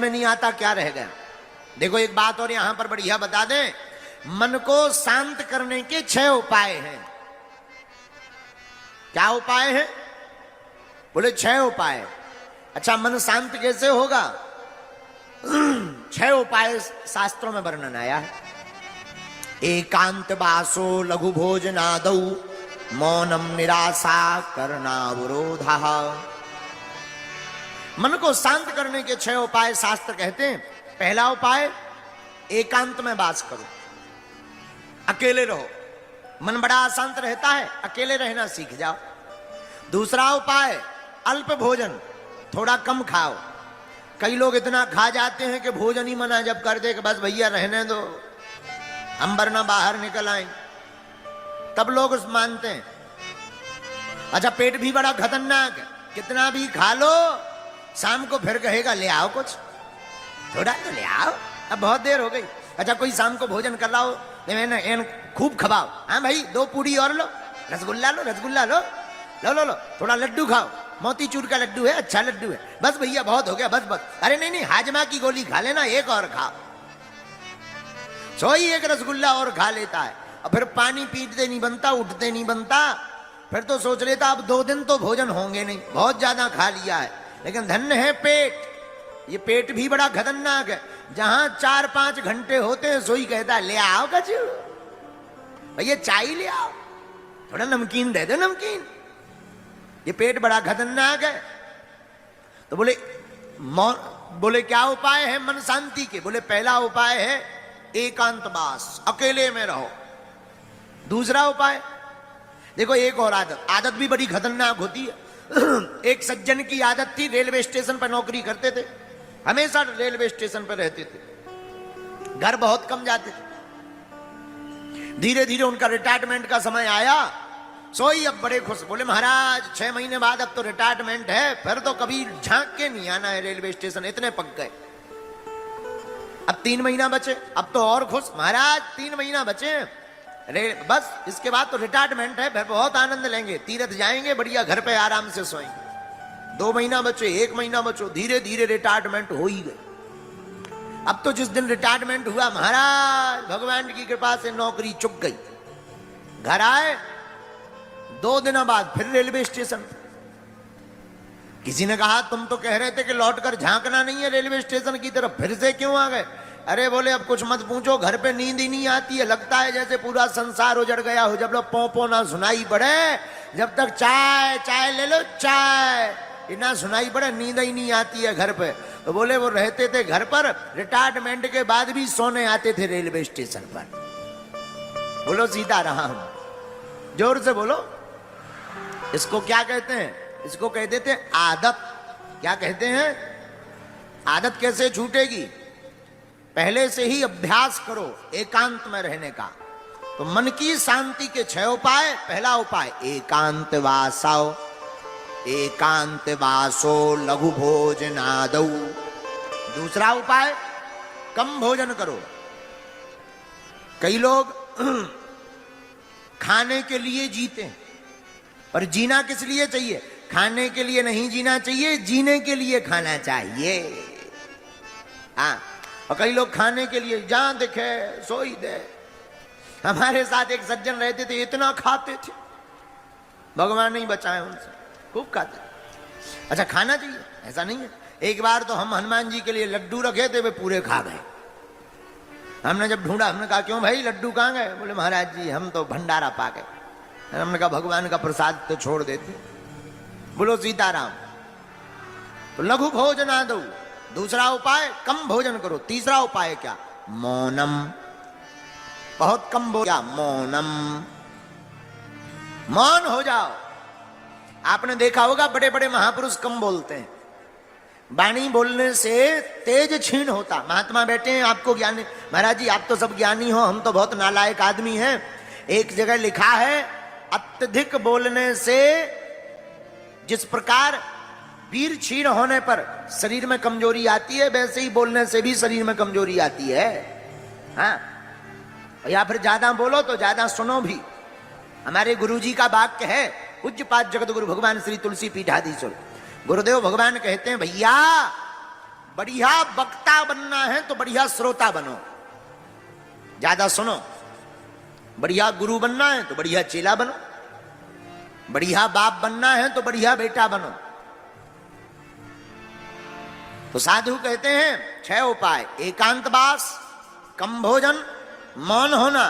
में नहीं आता क्या रह गया। देखो एक बात और यहां पर बढ़िया बता दें, मन को शांत करने के 6 उपाय हैं। क्या उपाय हैं? बोले 6 उपाय। अच्छा, मन शांत कैसे होगा? 6 उपाय शास्त्रों में वर्णन आया है। एकांत वासो लघु भोजनादौ मौनम निराशा करनावरोधा। मन को शांत करने के 6 उपाय शास्त्र कहते हैं। पहला उपाय, एकांत में वास करो, अकेले रहो। मन बड़ा अशांत रहता है, अकेले रहना सीख जाओ। दूसरा उपाय, अल्प भोजन, थोड़ा कम खाओ। कई लोग इतना खा जाते हैं कि भोजन ही मना जब कर दे कि बस भैया रहने दो, हम वरना बाहर निकल आए, तब लोग मानते हैं। अच्छा, पेट भी बड़ा खतरनाक है, कितना भी खा लो शाम को फिर कहेगा ले आओ कुछ, थोड़ा तो ले आओ, अब बहुत देर हो गई। अच्छा, कोई शाम को भोजन कर लाओ, खूब खवाओ, हाँ भाई 2 पूड़ी और लो, रसगुल्ला लो, रसगुल्ला लो, लो लो लो, थोड़ा लड्डू खाओ, मोतीचूर का लड्डू है, अच्छा लड्डू है, बस भैया बहुत हो गया, बस बस। अरे नहीं नहीं, हाजमा की गोली खा लेना, एक और खाओ। सोई एक रसगुल्ला और खा लेता है, और फिर पानी पीते नहीं बनता, उठते नहीं बनता, फिर तो सोच लेता अब 2 दिन तो भोजन होंगे नहीं, बहुत ज्यादा खा लिया है। लेकिन धन्य है पेट, ये पेट भी बड़ा खतरनाक है। जहां 4-5 घंटे होते हैं सोई कहता ले आओ कचू, भैया चाय ले आओ, थोड़ा नमकीन दे दो, नमकीन। ये पेट बड़ा खतरनाक है। तो बोले क्या उपाय है मन शांति के? बोले पहला उपाय है एकांतवास, अकेले में रहो। दूसरा उपाय, देखो एक और आदत भी बड़ी खतरनाक होती है। एक सज्जन की आदत थी, रेलवे स्टेशन पर नौकरी करते थे, हमेशा रेलवे स्टेशन पर रहते थे, घर बहुत कम जाते थे। धीरे धीरे उनका रिटायरमेंट का समय आया, सोई अब बड़े खुश, बोले महाराज 6 महीने बाद अब तो रिटायरमेंट है, फिर तो कभी झांक के नहीं आना है रेलवे स्टेशन, इतने पक गए। अब 3 महीना बचे, अब तो और खुश, महाराज 3 महीना बचे बस, इसके बाद तो रिटायरमेंट है, फिर बहुत आनंद लेंगे, तीर्थ जाएंगे, बढ़िया घर पे आराम से सोएंगे। 2 महीना बचे, 1 महीना बचो, धीरे धीरे रिटायरमेंट हो ही गई। अब तो जिस दिन रिटायरमेंट हुआ, महाराज भगवान की कृपा से नौकरी चुक गई। घर आए, 2 दिनों बाद फिर रेलवे स्टेशन। किसी ने कहा तुम तो कह रहे थे कि लौटकर झांकना नहीं है रेलवे स्टेशन की तरफ, फिर से क्यों आ गए? अरे बोले अब कुछ मत पूछो, घर पे नींद ही नहीं आती है, लगता है जैसे पूरा संसार उजड़ गया हो। जब लोग पोंपो ना सुनाई पड़े, जब तक चाय चाय ले लो, चाय ना सुनाई पड़े, नींद ही नहीं आती है घर पे। तो बोले वो रहते थे घर पर, रिटायरमेंट के बाद भी सोने आते थे रेलवे स्टेशन पर। बोलो सीताराम, जोर से बोलो। इसको क्या कहते हैं? इसको कह देते हैं आदत। क्या कहते हैं? आदत कैसे छूटेगी? पहले से ही अभ्यास करो एकांत में रहने का। तो मन की शांति के 6 उपाय। पहला उपाय एकांत वासो, एकांत वासो लघु भोजनादौ। दूसरा उपाय कम भोजन करो। कई लोग खाने के लिए जीते हैं, पर जीना किस लिए चाहिए? खाने के लिए नहीं जीना चाहिए, जीने के लिए खाना चाहिए। हाँ, और कई लोग खाने के लिए जहां दिखे सोई दे। हमारे साथ एक सज्जन रहते थे, इतना खाते थे, भगवान नहीं बचाए उनसे, खूब खाते। अच्छा, खाना चाहिए ऐसा नहीं है। एक बार तो हम हनुमान जी के लिए लड्डू रखे थे, वे पूरे खा गए। हमने जब ढूंढा, हमने कहा क्यों भाई लड्डू कहाँ गए? बोले महाराज जी हम तो भंडारा पा गए। हमने कहा भगवान का प्रसाद तो छोड़ देते। बोलो सीताराम। तो लघु भोजनादौ, दूसरा उपाय कम भोजन करो। तीसरा उपाय क्या? मौनम, बहुत कम बोल, क्या? मौनम, मौन हो जाओ। आपने देखा होगा बड़े बड़े महापुरुष कम बोलते हैं, वाणी बोलने से तेज क्षीण होता। महात्मा बैठे हैं, आपको ज्ञानी, महाराज जी आप तो सब ज्ञानी हो, हम तो बहुत नालायक आदमी हैं। एक जगह लिखा है अत्यधिक बोलने से जिस प्रकार वीर क्षीण होने पर शरीर में कमजोरी आती है, वैसे ही बोलने से भी शरीर में कमजोरी आती है। हाँ, या फिर ज्यादा बोलो तो ज्यादा सुनो भी। हमारे गुरुजी का वाक्य है, पूज्यपाद जगत गुरु भगवान श्री तुलसी पीठाधीश्वर गुरुदेव भगवान कहते हैं, भैया बढ़िया वक्ता बनना है तो बढ़िया श्रोता बनो, ज्यादा सुनो। बढ़िया गुरु बनना है तो बढ़िया चेला बनो, बढ़िया बाप बनना है तो बढ़िया बेटा बनो। तो साधु कहते हैं 6 उपाय: एकांतवास, कम भोजन, मौन होना,